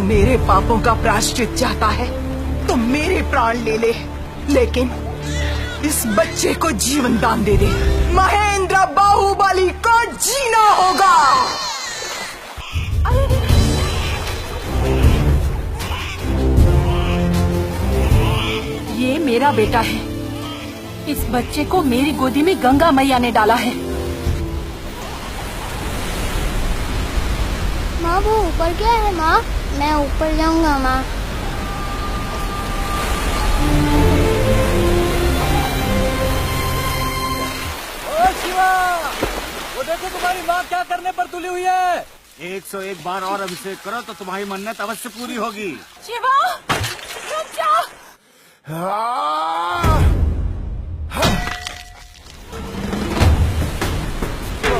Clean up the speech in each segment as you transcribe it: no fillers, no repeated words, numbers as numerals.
मेरे पापों का प्रायश्चित चाहता है तो मेरे प्राण ले ले, लेकिन इस बच्चे को जीवन दान दे दे। महेंद्र बाहुबली को जीना होगा। ये मेरा बेटा है। इस बच्चे को मेरी गोदी में गंगा मैया ने डाला है। माँ वो ऊपर क्या है माँ? मैं ऊपर जाऊंगा माँ। ओ शिवा, वो देखो तुम्हारी माँ क्या करने पर तुली हुई है। 101 बार और अभिषेक करो तो तुम्हारी मन्नत अवश्य पूरी होगी। शिवा, रुक जा।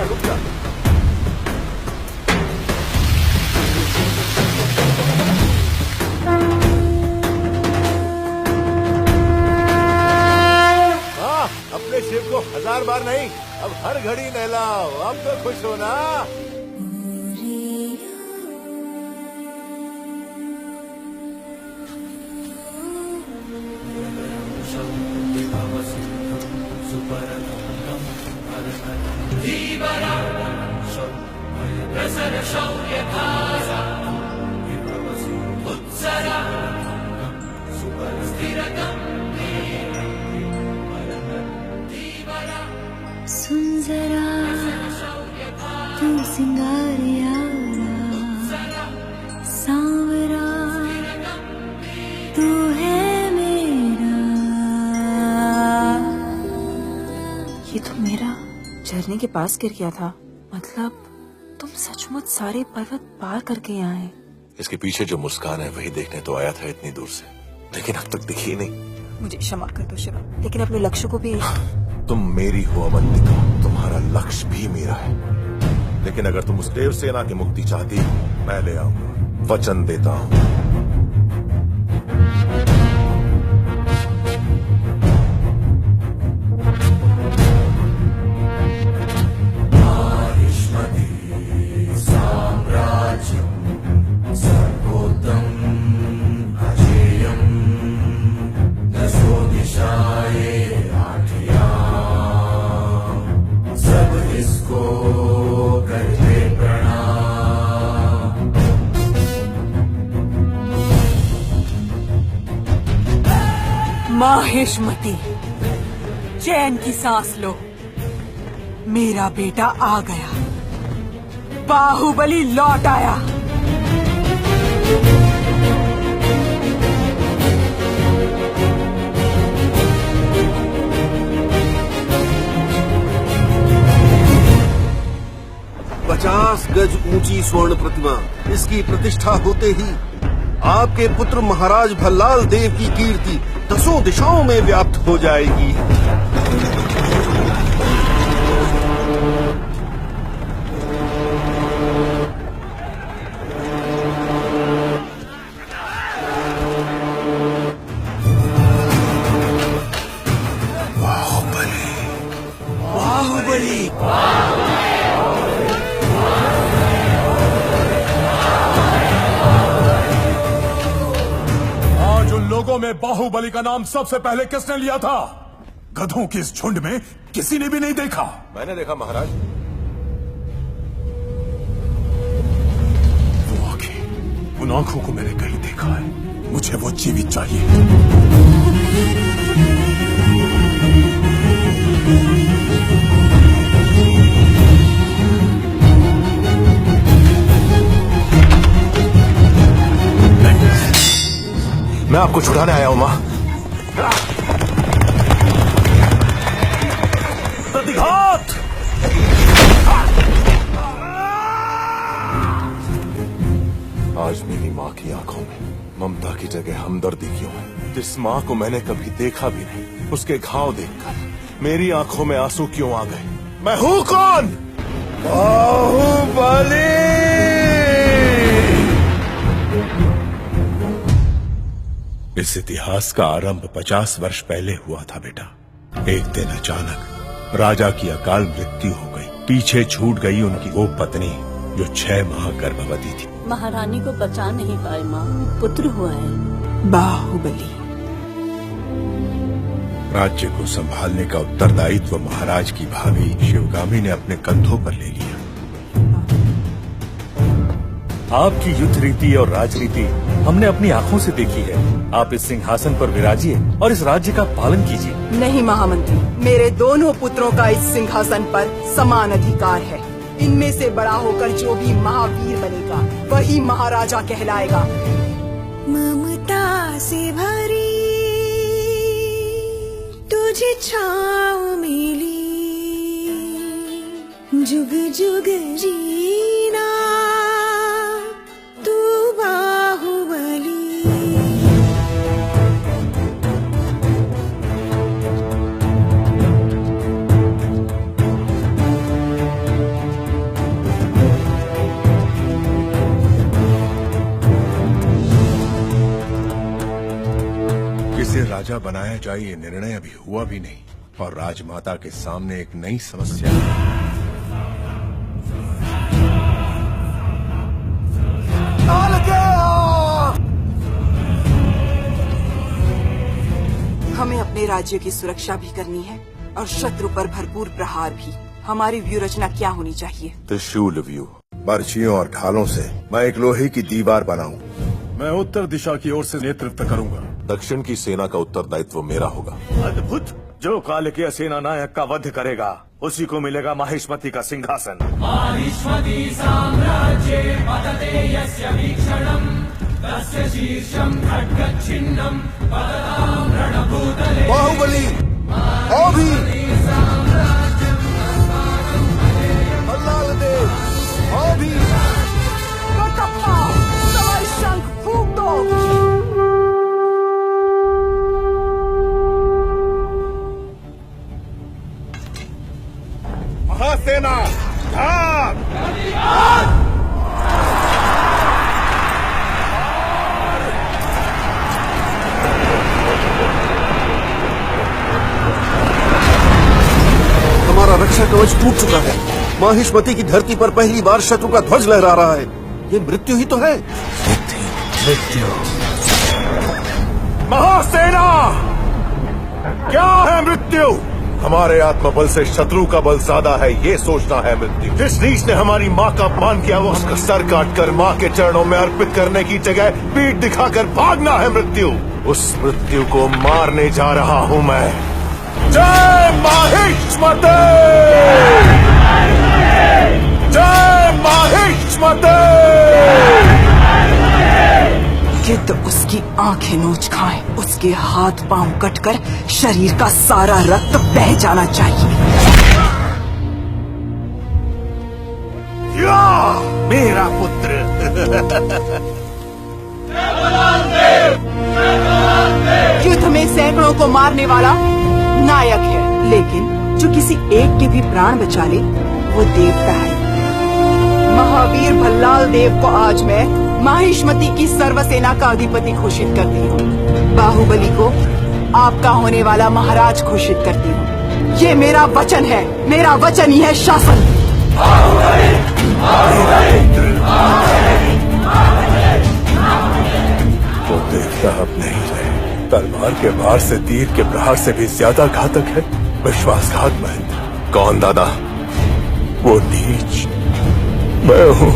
रुक जा। अपने शिव को 1000 बार नहीं, अब हर घड़ी नहलाओ। अब तो खुश हो ना। सुन जरा तू सिंगारिया सांवरा तू है मेरा। ये तो मेरा झरने के पास गिर गया था। मतलब तुम सचमुच सारे पर्वत पार करके यहाँ आए। इसके पीछे जो मुस्कान है वही देखने तो आया था इतनी दूर से, लेकिन अब तक दिखी नहीं। मुझे क्षमा कर दो शिवा, लेकिन अपने लक्ष्य को भी। तुम मेरी हो अवंतिका, तुम्हारा लक्ष्य भी मेरा है। लेकिन अगर तुम उस देव सेना की मुक्ति चाहती हो, मैं ले आऊंगा, वचन देता हूँ। माहेशमती, चैन की सांस लो। मेरा बेटा आ गया, बाहुबली लौट आया। पचास गज ऊंची स्वर्ण प्रतिमा, इसकी प्रतिष्ठा होते ही आपके पुत्र महाराज भल्लाल देव की कीर्ति 10 दिशाओं में व्याप्त हो जाएगी। बाहुबली, बाहुबली, लोगों में बाहुबली का नाम सबसे पहले किसने लिया था? गधों के इस झुंड में किसी ने भी नहीं देखा। मैंने देखा महाराज। वो आंखें, उन आंखों को मैंने कहीं देखा है। मुझे वो जीवित चाहिए। मैं आपको छुड़ाने आया हूं मां। प्रतिघात! आज मेरी मां की आंखों में ममता की जगह हमदर्दी क्यों है? जिस मां को मैंने कभी देखा भी नहीं, उसके घाव देखकर मेरी आंखों में आंसू क्यों आ गए? मैं हूं कौन? बाहुबली! इस इतिहास का आरंभ 50 वर्ष पहले हुआ था बेटा। एक दिन अचानक राजा की अकाल मृत्यु हो गई। पीछे छूट गई उनकी वो पत्नी जो 6 माह गर्भवती थी। महारानी को बचा नहीं पाए माँ, पुत्र हुआ है। बाहुबली। राज्य को संभालने का उत्तरदायित्व महाराज की भाभी शिवगामी ने अपने कंधों पर ले लिया। आपकी युद्ध रीति और राजनीति हमने अपनी आंखों से देखी है। आप इस सिंहासन पर विराजिए और इस राज्य का पालन कीजिए। नहीं महामंत्री, मेरे दोनों पुत्रों का इस सिंहासन पर समान अधिकार है। इनमें से बड़ा होकर जो भी महावीर बनेगा वही महाराजा कहलाएगा। ममता से भरी तुझे छाँव मिली, जुग जुग जीना तू बाहुबली। किसे राजा बनाया जाए ये निर्णय अभी हुआ भी नहीं और राजमाता के सामने एक नई समस्या है। हमें अपने राज्य की सुरक्षा भी करनी है और शत्रु पर भरपूर प्रहार भी। हमारी व्यू रचना क्या होनी चाहिए? त्रिशूल व्यू। बर्छियों और ढालों से मैं एक लोहे की दीवार बनाऊं। मैं उत्तर दिशा की ओर से नेतृत्व करूंगा। दक्षिण की सेना का उत्तरदायित्व मेरा होगा। अद्भुत। जो कालकीय सेना नायक का वध करेगा उसी को मिलेगा माहिष्मति का सिंहासन। माहिष्मति साम्राज्ये पतते यस्य वीक्षणम् तस्य शीर्षं खड्गच्छिन्नं पततां रणभूतले। बाहुबली अभी भल्लाल देव अभी शंख फूंक दो। महासेना ढाल। हमारा रक्षा कवच टूट चुका है। माहिष्मति की धरती पर पहली बार शत्रु का ध्वज लहरा रहा है। ये मृत्यु ही तो है। मृत्यु। महासेना, क्या है मृत्यु? हमारे आत्मबल से शत्रु का बल ज्यादा है, ये सोचना है मृत्यु। जिस नीच ने हमारी माँ का अपमान किया वो उसका सर काटकर माँ के चरणों में अर्पित करने की जगह पीठ दिखाकर भागना है मृत्यु। उस मृत्यु को मारने जा रहा हूँ मैं। जय माहिष्मति! जय माहिष्मति! गिद्ध उसकी आंखें नोच खाए, उसके हाथ पांव कटकर शरीर का सारा रक्त बह जाना चाहिए। या मेरा पुत्र। युद्ध में सैकड़ों को मारने वाला नायक है, लेकिन जो किसी एक के भी प्राण बचा ले वो देवता है। महावीर भल्लाल देव को आज मैं माहिष्मति की सर्वसेना का अधिपति घोषित करती हूँ। बाहुबली को आपका होने वाला महाराज घोषित करती हूँ। ये मेरा वचन है, मेरा वचन ही है शासन। वो देवता अब नहीं रहे। तलवार के वार से तीर के प्रहार से भी ज्यादा घातक है विश्वासघात महेंद्र। कौन दादा? वो नीच मैं हूँ।